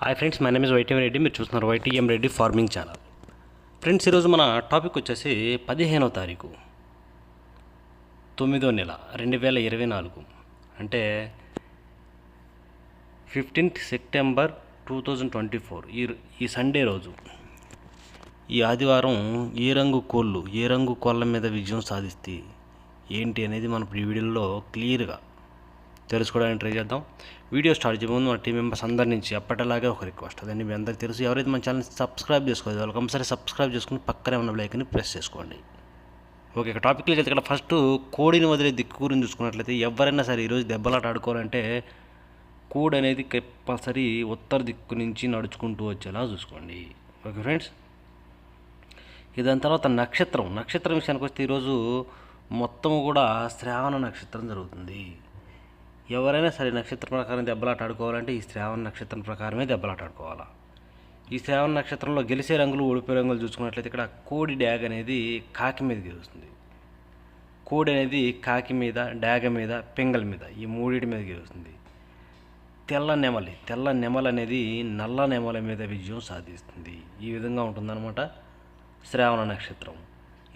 Hi friends, my name is YTM Reddy. మీరు చూస్తున్నారు YTM Reddy farming channel. Friends, ఈరోజు మన టాపిక్ వచ్చేసి 15వ తారీఖు 9వ నెల 2024, అంటే 15th సెప్టెంబర్ 2024. ఈ సండే రోజు, ఈ ఆదివారం ఏ రంగు కోళ్ళ మీద విజయం సాధిస్తే ఏంటి అనేది మనం ఈ వీడియోలో క్లియర్గా తెలుసుకోవడానికి ట్రై చేద్దాం. వీడియో స్టార్ట్ చేయే ముందు మన టీం మెంబర్స్ అందరి నుంచి ఎప్పటిలాగే ఒక రిక్వెస్ట్. అదండి, మీ అందరికీ తెలుసు. ఎవరైతే మన ఛానల్ సబ్స్క్రైబ్ చేసుకోలేదు వాళ్ళు కంపల్సరీ సబ్స్క్రైబ్ చేసుకుని పక్కనే ఉన్న బెల్ ప్రెస్ చేసుకోండి. ఓకే, ఇక టాపిక్లోకి వెళ్తే ఇక్కడ ఫస్ట్ కోడిని వదిలే దిక్కు గురించి చూసుకున్నట్లయితే, ఎవరైనా సరే ఈరోజు దెబ్బలాట ఆడుకోవాలంటే కోడి అనేది కంపల్సరీ ఉత్తర దిక్కు నుంచి నడుచుకుంటూ వచ్చేలా చూసుకోండి. ఓకే ఫ్రెండ్స్, దాని తర్వాత నక్షత్రం విషయానికి వస్తే ఈరోజు మొత్తం కూడా శ్రావణ నక్షత్రం జరుగుతుంది. ఎవరైనా సరే నక్షత్రం ప్రకారం దెబ్బలాట ఆడుకోవాలంటే ఈ శ్రావణ నక్షత్రం ప్రకారమే దెబ్బలాట ఆడుకోవాలా. ఈ శ్రావణ నక్షత్రంలో గెలిచే రంగులు, ఓడిపోయే రంగులు చూసుకున్నట్లయితే ఇక్కడ కోడి డ్యాగ్ అనేది కాకి మీద గెలుస్తుంది. కోడి అనేది కాకి మీద, డ్యాగ మీద, పింగల్ మీద, ఈ మూడింటి మీద గెలుస్తుంది. తెల్ల నెమలి అనేది నల్ల నెమల మీద విజయం సాధిస్తుంది. ఈ విధంగా ఉంటుందన్నమాట శ్రావణ నక్షత్రం.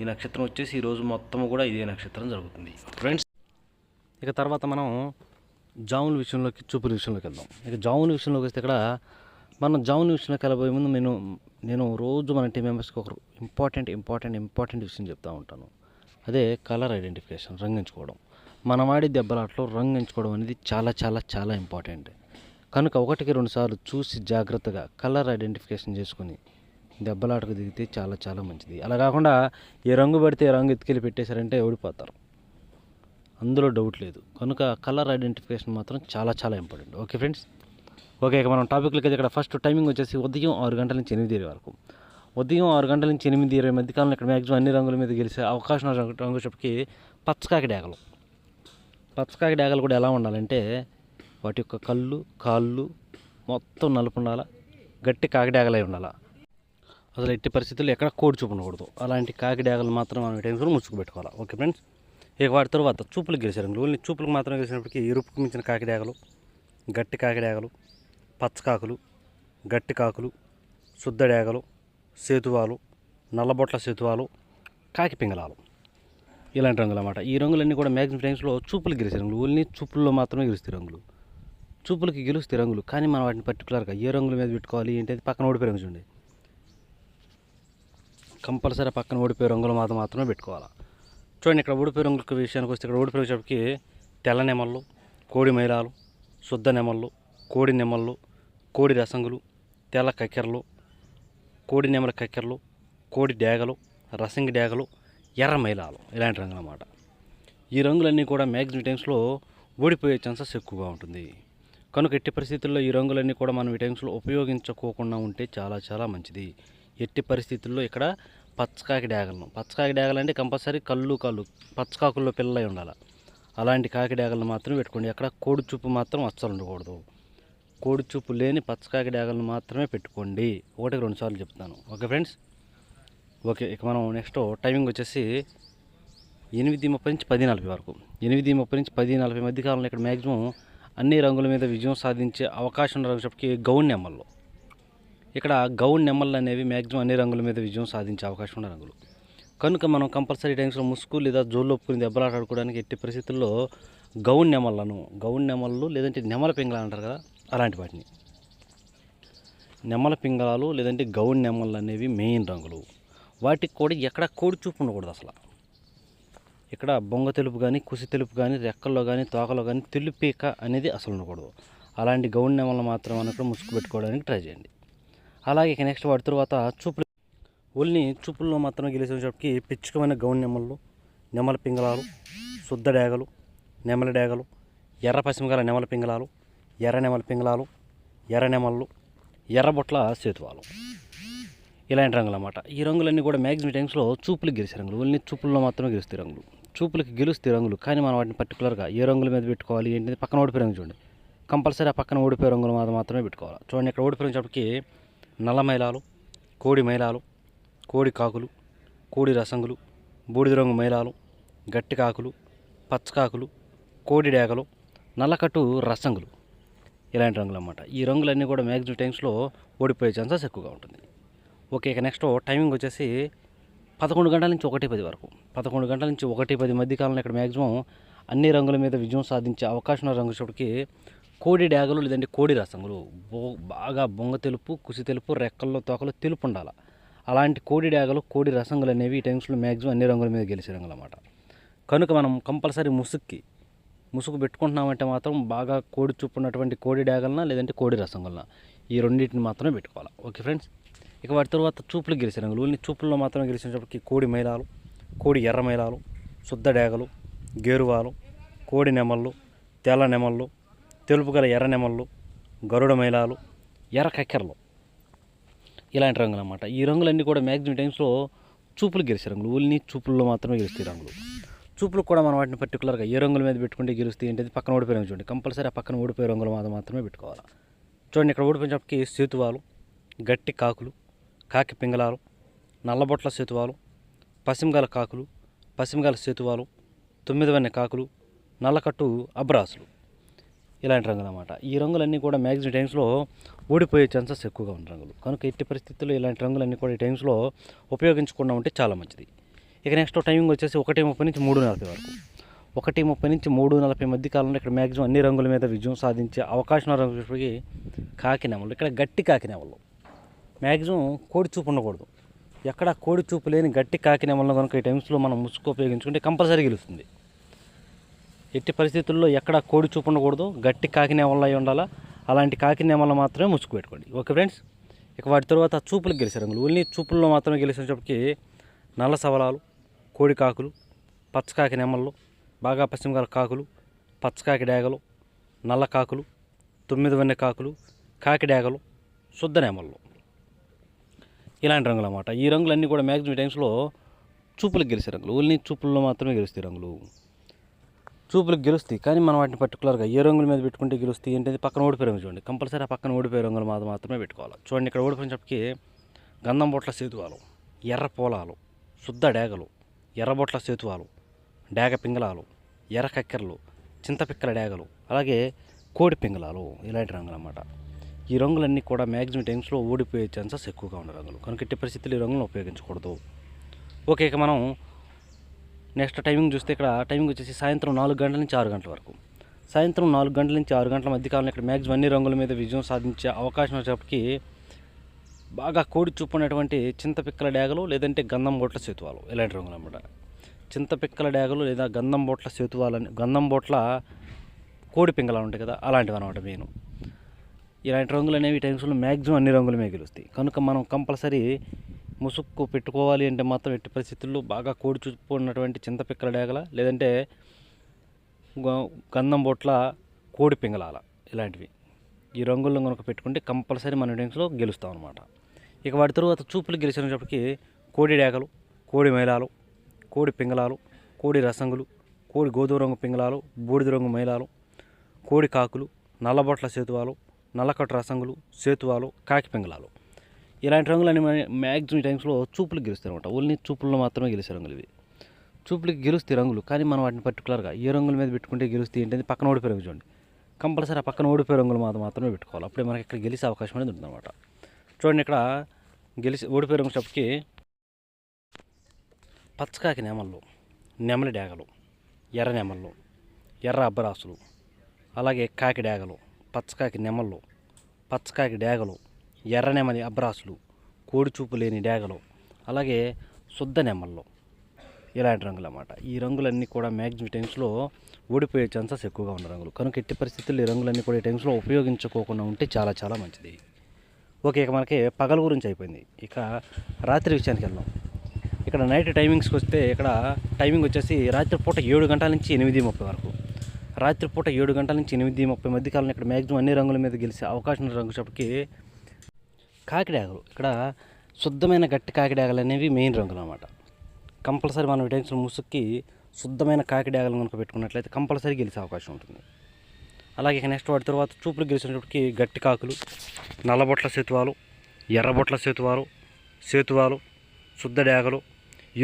ఈ నక్షత్రం వచ్చేసి ఈరోజు మొత్తం కూడా ఇదే నక్షత్రం జరుగుతుంది ఫ్రెండ్స్. ఇక తర్వాత మనం జాముల విషయంలోకి, చూపుల విషయంలోకి వెళ్దాం. ఇక జాముల విషయంలోకి వస్తే ఇక్కడ మనం జాముల విషయంలోకి వెళ్ళబోయే ముందు నేను రోజు మన టీం మెంబర్స్కి ఒక ఇంపార్టెంట్ విషయం చెప్తూ ఉంటాను. అదే కలర్ ఐడెంటిఫికేషన్, రంగు ఎంచుకోవడం. మన వాడి దెబ్బలాట్లో రంగు ఎంచుకోవడం అనేది చాలా చాలా చాలా ఇంపార్టెంట్. కనుక 1-2 సార్లు చూసి జాగ్రత్తగా కలర్ ఐడెంటిఫికేషన్ చేసుకుని దెబ్బలాటకు దిగితే చాలా చాలా మంచిది. అలా కాకుండా ఏ రంగు పడితే ఏ రంగు ఎత్తుకెళ్ళి పెట్టేశారంటే ఓడిపోతారు, అందులో డౌట్ లేదు. కనుక కలర్ ఐడెంటిఫికేషన్ మాత్రం చాలా చాలా ఇంపార్టెంట్. ఓకే ఫ్రెండ్స్, ఓకే, ఇక మనం టాపిక్లకి అయితే ఇక్కడ ఫస్ట్ టైమింగ్ వచ్చేసి ఉదయం 6 గంటల నుంచి 8 వరకు. ఉదయం 6 గంటల నుంచి 8:20 మధ్యకాలంలో ఇక్కడ మ్యాక్సిమం అన్ని రంగుల మీద గెలిచే అవకాశం రంగు చెప్పి పచ్చకాకి డ్యాగలు కూడా ఎలా ఉండాలంటే వాటి యొక్క కళ్ళు, కాళ్ళు మొత్తం నలుపు ఉండాలా, గట్టి కాకి డ్యాగలై ఉండాలా. అసలు ఎట్టి పరిస్థితుల్లో ఎక్కడ కోడి చూపు ఉండకూడదు. అలాంటి కాకి డ్యాగలు మాత్రం మనం టైంలో ముసుగు పెట్టుకోవాలి. ఓకే ఫ్రెండ్స్, ఇక వాటి తర్వాత చూపులకు గెలిచారు. ఓన్లీ చూపులకు మాత్రం గెలిచినప్పటికీ ఎరుపుకు మించిన కాకి డ్యాగలు, గట్టి కాకి డ్యాగలు, పచ్చకాకులు, గట్టి కాకులు, శుద్ధ డ్యాగలు, సేతువాలు, నల్లబొట్ల సేతువాలు, కాకి పింగళాలు, ఇలాంటి రంగులు అన్నమాట. ఈ రంగులన్నీ కూడా మ్యాక్సిమం టైమ్స్లో చూపులకు గెలిచే రంగులు. ఓన్లీ చూపుల్లో మాత్రమే గెలుస్తాయి రంగులు. చూపులకి గెలుస్తాయి రంగులు, కానీ మనం వాటిని పర్టికులర్గా ఏ రంగుల మీద పెట్టుకోవాలి ఏంటి అది పక్కన ఓడిపోయే రంగు చూడండి. కంపల్సరీ పక్కన ఓడిపోయే రంగులు మాత్రమే పెట్టుకోవాలి. చూడండి, ఇక్కడ ఓడిపోయే రంగుల విషయానికి వస్తే ఇక్కడ ఓడిపోయే చెప్పకి తెల్ల నెమళ్ళు, కోడి మైలాలు, శుద్ధ నెమళ్ళు, కోడి నెమళ్ళు, కోడి రసంగులు, తెల్ల కక్కెరలు, కోడి నెమల కక్కెరలు, కోడి డ్యాగలు, రసంగి డ్యాగలు, ఎర్ర మైలాలు, ఇలాంటి రంగులు అన్నమాట. ఈ రంగులన్నీ కూడా మ్యాక్సిమం టైమ్స్లో ఓడిపోయే ఛాన్సెస్ ఎక్కువగా ఉంటుంది. కనుక ఎట్టి పరిస్థితుల్లో ఈ రంగులన్నీ కూడా మనం ఈ టైమ్స్లో ఉపయోగించుకోకుండా ఉంటే చాలా చాలా మంచిది. ఎట్టి పరిస్థితుల్లో ఇక్కడ పచ్చకాకి డ్యాగలు అంటే కంపల్సరీ కళ్ళు పచ్చకాకుల్లో పిల్లలై ఉండాలి. అలాంటి కాకి డ్యాగలను మాత్రమే పెట్టుకోండి. అక్కడ కోడి చూపు మాత్రం అస్సలు ఉండకూడదు. కోడి చూపు లేని పచ్చకాకి డ్యాగలను మాత్రమే పెట్టుకోండి. 1-2 సార్లు చెప్తాను. ఓకే ఫ్రెండ్స్, ఓకే, ఇక మనం నెక్స్ట్ టైమింగ్ వచ్చేసి 8:30 నుంచి 10:40 వరకు. 8:30 నుంచి 10:40 మధ్య కాలంలో ఇక్కడ మ్యాక్సిమం అన్ని రంగుల మీద విజయం సాధించే అవకాశం ఉన్న రంగు గౌన్ నెమళ్ళు. ఇక్కడ గౌన్ నెమళ్ళు అనేవి మ్యాక్సిమం అన్ని రంగుల మీద విజయం సాధించే అవకాశం ఉన్న రంగులు. కనుక మనం కంపల్సరీ టైమ్స్లో ముసుగు లేదా జోళ్ళు ఒప్పుకుని దెబ్బలాట ఆడుకోవడానికి ఎట్టి పరిస్థితుల్లో గౌన్ నెమళ్ళు లేదంటే నెమల పింగళాలు అంటారు కదా, అలాంటి వాటిని నెమల పింగళాలు లేదంటే గౌన్ నెమళ్ళు అనేవి మెయిన్ రంగులు. వాటికి కూడా ఎక్కడ కోడి చూపు ఉండకూడదు. అసలు ఇక్కడ బొంగ తెలుపు కానీ, కుసి తెలుపు కానీ, రెక్కల్లో కానీ, తోకలో కానీ తెలుపేక అనేది అసలు ఉండకూడదు. అలాంటి గౌన్ నెమళ్ళు మాత్రం అన్నప్పుడు ముసుగు పెట్టుకోవడానికి ట్రై చేయండి. అలాగే ఇక నెక్స్ట్ వాటి తర్వాత ఓన్లీ చూపుల్లో మాత్రమే గెలిచేటప్పటికి పిచ్చుకమైన గౌన్ నెమళ్ళు, నెమల పింగళాలు, శుద్ధ డ్యాగలు, నెమల డ్యాగలు, ఎర్ర పసిమగల నెమల పింగళాలు, ఎర్ర నెమల పింగళాలు, ఎర్ర నెమళ్ళు, ఎర్రబొట్ల సేతువాలు, ఇలాంటి రంగులు అన్నమాట. ఈ రంగులన్నీ కూడా మ్యాక్సిమం టైమ్స్లో చూపులకు గెలిచే రంగులు. ఓన్లీ చూపుల్లో మాత్రమే గెలుస్తాయి రంగులు. చూపులకి గెలుస్తాయి రంగులు, కానీ మనం వాటిని పర్టికులర్గా ఏ రంగుల మీద పెట్టుకోవాలి ఏంటి పక్కన ఓడిపోయే రంగు చూడండి. కంపల్సరీ ఆ పక్కన ఓడిపోయే రంగులు మాత్రమే పెట్టుకోవాలి. చూడండి, ఇక్కడ ఓడిపోయినప్పటికీ నల్ల మైలాలు, కోడి మైలాలు, కోడి కాకులు, కోడి రసంగులు, బూడిద రంగు మైలాలు, గట్టి కాకులు, పచ్చకాకులు, కోడి డ్యాగలు, నల్లకట్టు రసంగులు, ఇలాంటి రంగులు అన్నమాట. ఈ రంగులన్నీ కూడా మ్యాక్సిమం టైమ్స్లో ఓడిపోయే ఛాన్సెస్ ఎక్కువగా ఉంటుంది. ఓకే, ఇక నెక్స్ట్ టైమింగ్ వచ్చేసి 11 గంటల నుంచి 1:10 వరకు. 11 గంటల నుంచి 1:10 మధ్య కాలంలో ఇక్కడ మ్యాక్సిమం అన్ని రంగుల మీద విజయం సాధించే అవకాశం ఉన్న రంగు వచ్చేటప్పటికి కోడి డాగలు లేదంటే కోడి రసంగులు. బాగా బొంగ తెలుపు, కుసి తెలుపు, రెక్కల్లో తోకలు తెలుపు ఉండాలి. అలాంటి కోడి డాగలు, కోడి రసంగులు అనేవి ఈ టైమ్స్లో మ్యాక్సిమం అన్ని రంగుల మీద గెలిచే రంగులు అన్నమాట. కనుక మనం కంపల్సరీ ముసుగు పెట్టుకుంటున్నామంటే మాత్రం బాగా కోడి చూపు ఉన్నటువంటి కోడి డాగలన లేదంటే కోడి రసంగులన ఈ రెండింటిని మాత్రమే పెట్టుకోవాలి. ఓకే ఫ్రెండ్స్, ఇక వాటి తర్వాత చూపులు గెలిచే రంగులు. ఓన్లీ చూపుల్లో మాత్రమే గెలిచినప్పటికీ కోడి మైలాలు, కోడి ఎర్ర మైలాలు, శుద్ధ డాగలు, గేరువాలు, కోడి నెమళ్ళు, తెల్ల నెమళ్ళు, తెలుపు గల ఎర్ర నెమళ్ళు, గరుడ మైలాలు, ఎర్ర కక్కెరలు, ఇలాంటి రంగులు అన్నమాట. ఈ రంగులన్నీ కూడా మ్యాక్సిమం టైమ్స్లో చూపులు గెలిచే రంగులు. ఓన్లీ చూపుల్లో మాత్రమే గెలుస్తాయి రంగులు. చూపులు కూడా మనం వాటిని పర్టికులర్గా ఏ రంగుల మీద పెట్టుకుంటే గెలుస్తాయి ఏంటది పక్కన ఓడిపోయే రంగు చూడండి. కంపల్సరీ ఆ పక్కన ఓడిపోయే రంగుల మీద మాత్రమే పెట్టుకోవాలి. చూడండి, ఇక్కడ ఓడిపోయినప్పటికీ సేతువాలు, గట్టి కాకులు, కాకి పింగళాలు, నల్లబొట్ల సేతువాలు, పసిమగల కాకులు, పసిమగల సేతువాలు, 9 కాకులు, నల్లకట్టు అబ్రాసులు, ఇలాంటి రంగులు అన్నమాట. ఈ రంగులన్నీ కూడా మ్యాక్సిమం టైమ్స్లో ఓడిపోయే ఛాన్సెస్ ఎక్కువగా ఉన్న రంగులు. కనుక ఎట్టి పరిస్థితుల్లో ఇలాంటి రంగులన్నీ కూడా ఈ టైమ్స్లో ఉపయోగించకుండా ఉంటే చాలా మంచిది. ఇక నెక్స్ట్ టైమింగ్ వచ్చేసి 1:30 నుంచి 3:40 వరకు. 1:30 నుంచి 3:40 మధ్య కాలంలో ఇక్కడ మ్యాక్సిమం అన్ని రంగుల మీద విజయం సాధించే అవకాశం రంగులకి కాకి నెమలు. ఇక్కడ గట్టి కాకి నెమలు మ్యాక్సిమం కోడి చూపు ఉండకూడదు. ఎక్కడ కోడి చూపు లేని గట్టి కాకి నెమలను కనుక ఈ టైమ్స్లో మనం ముసుగు ఉపయోగించుకుంటే కంపల్సరీ గెలుస్తుంది. ఎట్టి పరిస్థితుల్లో ఎక్కడ కోడి చూపు ఉండకూడదు, గట్టి కాకి నెమళ్ళు అయి ఉండాలా. అలాంటి కాకి నెమళ్ళు మాత్రమే ముసుగు పెట్టుకోండి. ఓకే ఫ్రెండ్స్, ఇక వాటి తర్వాత చూపులకు గెలిచే రంగులు. ఓన్లీ చూపుల్లో మాత్రమే గెలిచేటప్పటికి నల్ల సవలాలు, కోడి కాకులు, పచ్చకాకి నెమళ్ళు, బాగా పశ్చిమగల కాకులు, పచ్చకాకి డాగలు, నల్ల కాకులు, 9 కాకులు, కాకి డాగలు, శుద్ధ నెమళ్ళు, ఇలాంటి రంగులు అన్నమాట. ఈ రంగులన్నీ కూడా మ్యాక్సిమం టైమ్స్లో చూపులకు గెలిచే రంగులు. ఓన్లీ చూపుల్లో మాత్రమే గెలుస్తాయి రంగులు. చూపులకు గెలుస్తాయి, కానీ మనం వాటిని పర్టికులర్గా ఏ రంగుల మీద పెట్టుకుంటే గెలుస్తాయి ఏంటంటే పక్కన ఓడిపోయే రంగు చూడండి. కంపల్సరీ ఆ పక్కన ఓడిపోయే రంగులు మాత్రమే పెట్టుకోవాలి. చూడండి, ఇక్కడ ఓడిపోయినప్పటికీ గంధం బొట్ల సేతువాలు, ఎర్ర పోలాలు, శుద్ధ డాగలు, ఎర్రబొట్ల సేతువాలు, డాగ పింగళాలు, ఎర్ర కక్కెరలు, చింతపిక్కల డాగలు, అలాగే కోడి పింగళాలు, ఇలాంటి రంగులు అన్నమాట. ఈ రంగులన్నీ కూడా మ్యాక్సిమం టైమ్స్లో ఓడిపోయే ఛాన్సెస్ ఎక్కువగా ఉన్న రంగులు. కనుక ఎట్టి పరిస్థితులు ఈ రంగులను ఉపయోగించకూడదు. ఓకే, ఇక మనం నెక్స్ట్ టైమింగ్ చూస్తే ఇక్కడ టైమింగ్ వచ్చేసి సాయంత్రం 4 గంటల నుంచి 6 గంటల వరకు. సాయంత్రం 4 గంటల నుంచి 6 గంటల మధ్య కాలంలో ఇక్కడ మ్యాక్సిమం అన్ని రంగుల మీద విజయం సాధించే అవకాశం వచ్చేప్పటికి బాగా కోడి చూపు ఉన్నటువంటి చింతపిక్కల డాగలు లేదంటే గంధం బొట్ల సేతువాలు, ఇలాంటి రంగులు అన్నమాట. చింతపిక్కల డాగలు లేదా గంధం బొట్ల సేతువాలని, గంధం బొట్ల కోడి పింగళాలు ఉంటాయి కదా, అలాంటివి అనమాట మెయిన్. ఇలాంటి రంగులు అనేవి టైమ్స్లో మ్యాక్సిమం అన్ని రంగుల మీద గెలుస్తాయి. కనుక మనం కంపల్సరీ ముసుగు పెట్టుకోవాలి అంటే మాత్రం ఎట్టి పరిస్థితుల్లో బాగా కోడి చూపు ఉన్నటువంటి చింతపిక్కల డాగల లేదంటే గంధం బొట్ల కోడి పింగళాల, ఇలాంటివి ఈ రంగుల్లో కనుక పెట్టుకుంటే కంపల్సరీ మన టైమ్స్లో గెలుస్తాం అనమాట. ఇక వాటి తరువాత చూపులు గెలిచినప్పటికీ కోడి డాగలు, కోడి మైలాలు, కోడి పింగళాలు, కోడి రసంగులు, కోడి గోధుమ రంగు పింగళాలు, బూడిద రంగు మైలాలు, కోడి కాకులు, నల్లబొట్ల సేతువాలు, నల్లకట్టు రసంగులు, సేతువాలు, కాకి పింగళాలు, ఇలాంటి రంగులని మ్యాక్సిమం టైమ్స్లో చూపులకు గెలుస్తాయి అనమాట. ఓన్లీ చూపుల్లో మాత్రమే గెలిచే రంగులు ఇవి. చూపులకు గెలుస్తాయి రంగులు, కానీ మనం వాటిని పర్టికులర్గా ఏ రంగుల మీద పెట్టుకుంటే గెలుస్తాయి ఏంటంటే పక్కన ఓడిపోయే రంగు చూడండి. కంపల్సరీ ఆ పక్కన ఓడిపోయే రంగులు మాత్రమే పెట్టుకోవాలి. అప్పుడే మనకి ఇక్కడ గెలిచే అవకాశం అనేది ఉంటుందన్నమాట. చూడండి, ఇక్కడ ఓడిపోయే రంగు చెప్పకి పచ్చకాకి నెమళ్ళు, నెమలి డాగలు, ఎర్ర నెమళ్ళు, ఎర్ర అబ్బరాసులు, అలాగే కాకి డాగలు, పచ్చకాకి నెమళ్ళు, పచ్చకాకి డాగలు, ఎర్ర నెమలి అబ్రాసులు, కోడి చూపు లేని డాగలు, అలాగే శుద్ధ నెమళ్ళు, ఇలాంటి రంగులు అన్నమాట. ఈ రంగులన్నీ కూడా మ్యాక్సిమం టైమ్స్లో ఓడిపోయే ఛాన్సెస్ ఎక్కువగా ఉన్న రంగులు. కనుక ఎట్టి పరిస్థితుల్లో ఈ రంగులన్నీ కూడా ఈ టైమ్స్లో ఉపయోగించుకోకుండా ఉంటే చాలా చాలా మంచిది. ఓకే, ఇక మనకి పగల గురించి అయిపోయింది. ఇక రాత్రి విషయానికి వెళ్దాం. ఇక్కడ నైట్ టైమింగ్స్కి వస్తే ఇక్కడ టైమింగ్ వచ్చేసి రాత్రిపూట 7 గంటల నుంచి 8:30 వరకు. రాత్రిపూట 7 గంటల నుంచి 8:30 మధ్య కాలంలో ఇక్కడ మ్యాక్సిమం అన్ని రంగుల మీద గెలిచే అవకాశం రంగు చెప్పకి కాకిడాగలు. ఇక్కడ శుద్ధమైన గట్టి కాకిడాగలు అనేవి మెయిన్ రంగులు అన్నమాట. కంపల్సరీ మనం టైమ్స్లో ముసుక్కి శుద్ధమైన కాకిడాగలు కనుక పెట్టుకున్నట్లయితే కంపల్సరీ గెలిచే అవకాశం ఉంటుంది. అలాగే ఇక నెక్స్ట్ వాటి తర్వాత చూపులు గెలిచినప్పటికీ గట్టి కాకులు, నల్లబొట్ల సేతువాలు, ఎర్రబొట్ల సేతువాలు, శుద్ధ డాగలు,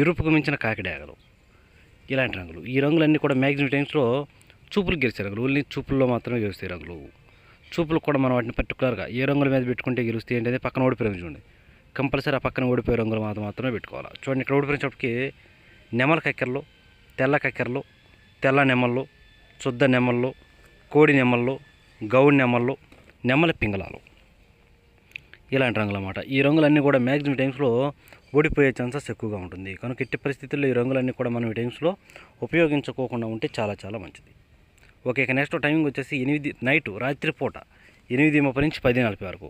ఎరుపుకు మించిన కాకి డాగలు, ఇలాంటి రంగులు. ఈ రంగులన్నీ కూడా మ్యాక్సిమం టైమ్స్లో చూపులు గెలిచే రంగులు. ఓన్లీ చూపుల్లో మాత్రమే గెలుస్తాయి రంగులు. చూపులు కూడా మనం వాటిని పర్టికులర్గా ఏ రంగుల మీద పెట్టుకుంటే గెలుస్తాయి ఏంటంటే పక్కన ఓడిపోయి రంగు చూడండి. కంపల్సరీ ఆ పక్కన ఓడిపోయే రంగులు మాత్రమే పెట్టుకోవాలి. చూడండి ఇక్కడ ఓడిపోయినప్పటికి నెమల కక్కెరలు, తెల్ల కక్కెరలు, తెల్ల నెమళ్ళు, శుద్ధ నెమళ్ళు, కోడి నెమళ్ళు, గౌడి నెమళ్ళు, నెమల పింగళాలు ఇలాంటి రంగులు అన్నమాట. ఈ రంగులన్నీ కూడా మ్యాక్సిమం టైమ్స్లో ఓడిపోయే ఛాన్సెస్ ఎక్కువగా ఉంటుంది. కనుక ఇట్టి పరిస్థితుల్లో ఈ రంగులన్నీ కూడా మనం ఈ టైమ్స్లో ఉపయోగించుకోకుండా ఉంటే చాలా చాలా మంచిది. ఓకే, ఇక నెక్స్ట్ టైమింగ్ వచ్చేసి నైటు రాత్రిపూట 8:30 నుంచి 10:40 వరకు.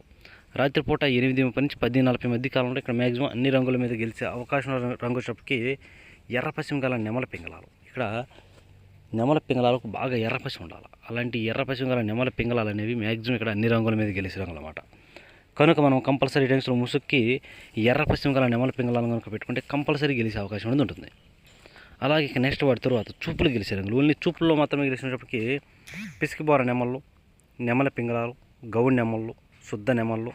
రాత్రిపూట 8:30 నుంచి 10:40 మధ్య కాలంలో ఇక్కడ మ్యాక్సిమం అన్ని రంగుల మీద గెలిచే అవకాశం రంగు వచ్చేటప్పటికి ఎర్ర పశ్చిమ గల నెమల పింగళాలు. ఇక్కడ నెమల పింగళాలకు బాగా ఎర్ర పశ్చిమ ఉండాలి. అలాంటి ఎర్ర పశ్చిమ గల నెమల పింగళాలు అనేవి మ్యాక్సిమం ఇక్కడ అన్ని రంగుల మీద గెలిచే రంగులు అన్నమాట. కనుక మనం కంపల్సరీ టైమ్స్లో ముసుక్కి ఎర్ర పశ్చిమ గల నెమల పింగళాలను కనుక పెట్టుకుంటే కంపల్సరీ గెలిచే అవకాశం అనేది ఉంటుంది. అలాగే ఇక నెక్స్ట్ వాటి తర్వాత చూపులు గెలిచే రంగులు. ఓన్లీ చూపుల్లో మాత్రమే గెలిచినప్పటికీ పిసికిబోర నెమళ్ళు, నెమల పింగళాలు, గౌడి నెమళ్ళు, శుద్ధ నెమళ్ళు,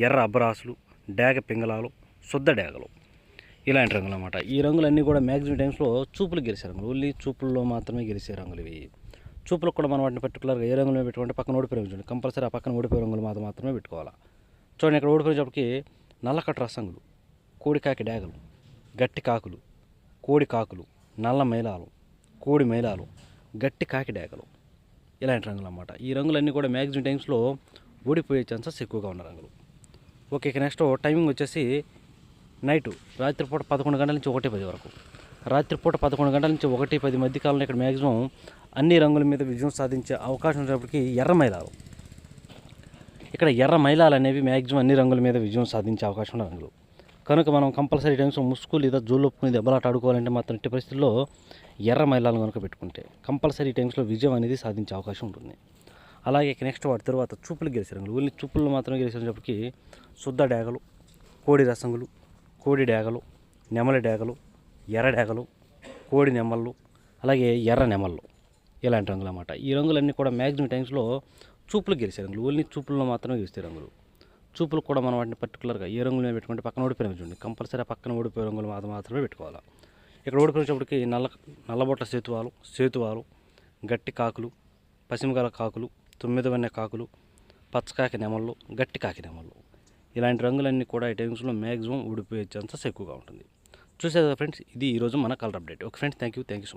ఎర్ర అబ్బరాసులు, డేగ పింగళాలు, శుద్ధ డేగలు ఇలాంటి రంగులు అన్నమాట. ఈ రంగులన్నీ కూడా మ్యాక్సిమం టైమ్స్లో చూపులు గెలిచే రంగులు. ఓన్లీ చూపుల్లో మాత్రమే గెలిచే రంగులు ఇవి. చూపులకు కూడా మనం వాటిని పర్టికులర్గా ఏ రంగులో పెట్టుకుంటే పక్కన ఓడిపోయే రంగు చూడండి. కంపల్సరీ ఆ పక్కన ఓడిపోయే రంగులు మాత్రమే పెట్టుకోవాలి. చూడండి ఇక్కడ ఓడిపోయేటప్పటికి నల్లకట్టు రసంగులు, కోడికాకి డేగలు, గట్టి కాకులు, కోడి కాకులు, నల్ల మైలాలు, కోడి మైలాలు, గట్టి కాకి డేగలు ఇలాంటి రంగులు అన్నమాట. ఈ రంగులన్నీ కూడా మ్యాక్సిమం టైమ్స్లో ఓడిపోయే ఛాన్సెస్ ఎక్కువగా ఉన్న రంగులు. ఓకే, ఇక నెక్స్ట్ టైమింగ్ వచ్చేసి నైటు రాత్రిపూట 11 గంటల నుంచి 1:10 వరకు. రాత్రిపూట 11 గంటల నుంచి 1:10 మధ్య కాలంలో ఇక్కడ మ్యాక్సిమం అన్ని రంగుల మీద విజయం సాధించే అవకాశం ఉన్నప్పటికీ ఎర్ర మైలాలు. ఇక్కడ ఎర్ర మైలాలు అనేవి మ్యాక్సిమం అన్ని రంగుల మీద విజయం సాధించే అవకాశం ఉన్న రంగులు. కనుక మనం కంపల్సరీ టైమ్స్ ముసుగు లేదా జోలొప్పుకుని దెబ్బలాట ఆడుకోవాలంటే మాత్రం ఇట్టి పరిస్థితుల్లో ఎర్ర మైలాలను కనుక పెట్టుకుంటే కంపల్సరీ టైమ్స్లో విజయం అనేది సాధించే అవకాశం ఉంటుంది. అలాగే నెక్స్ట్ వాటి తర్వాత చూపులు గెలిచే రంగులు. ఓన్లీ చూపుల్లో మాత్రమే గెలిచేటప్పటికి శుద్ధ డేగలు, కోడి రసంగులు, కోడి డేగలు, నెమల డేగలు, ఎర్ర డేగలు, కోడి నెమళ్ళు, అలాగే ఎర్ర నెమళ్ళు ఇలాంటి రంగులు అన్నమాట. ఈ రంగులన్నీ కూడా మ్యాక్సిమం టైమ్స్లో చూపులు గెలిచే రంగులు. ఓన్లీ చూపుల్లో మాత్రమే గెలిచే రంగులు. చూపులు కూడా మనం వాటిని పర్టికులర్గా ఏ రంగుల మీద పెట్టుకుంటే పక్కన ఓడిపోయిన చూడండి. కంపల్సరీ ఆ పక్కన ఓడిపోయే రంగులు మాత్రమే పెట్టుకోవాలి. ఇక్కడ ఓడిపోయేటప్పటికి నల్లబొట్ల సేతువాలు, గట్టి కాకులు, పసిమిగల కాకులు, 9 వన్నె కాకులు, పచ్చకాకి నెమళ్ళు, గట్టి కాకి నెమళ్ళు ఇలాంటి రంగులన్నీ కూడా ఈ టైమ్స్లో మ్యాక్సిమం ఓడిపోయే ఛాన్సెస్ ఎక్కువగా ఉంటుంది. చూసేదా ఫ్రెండ్స్, ఇది ఈరోజు మన colour update. Okay friends, thank you so much.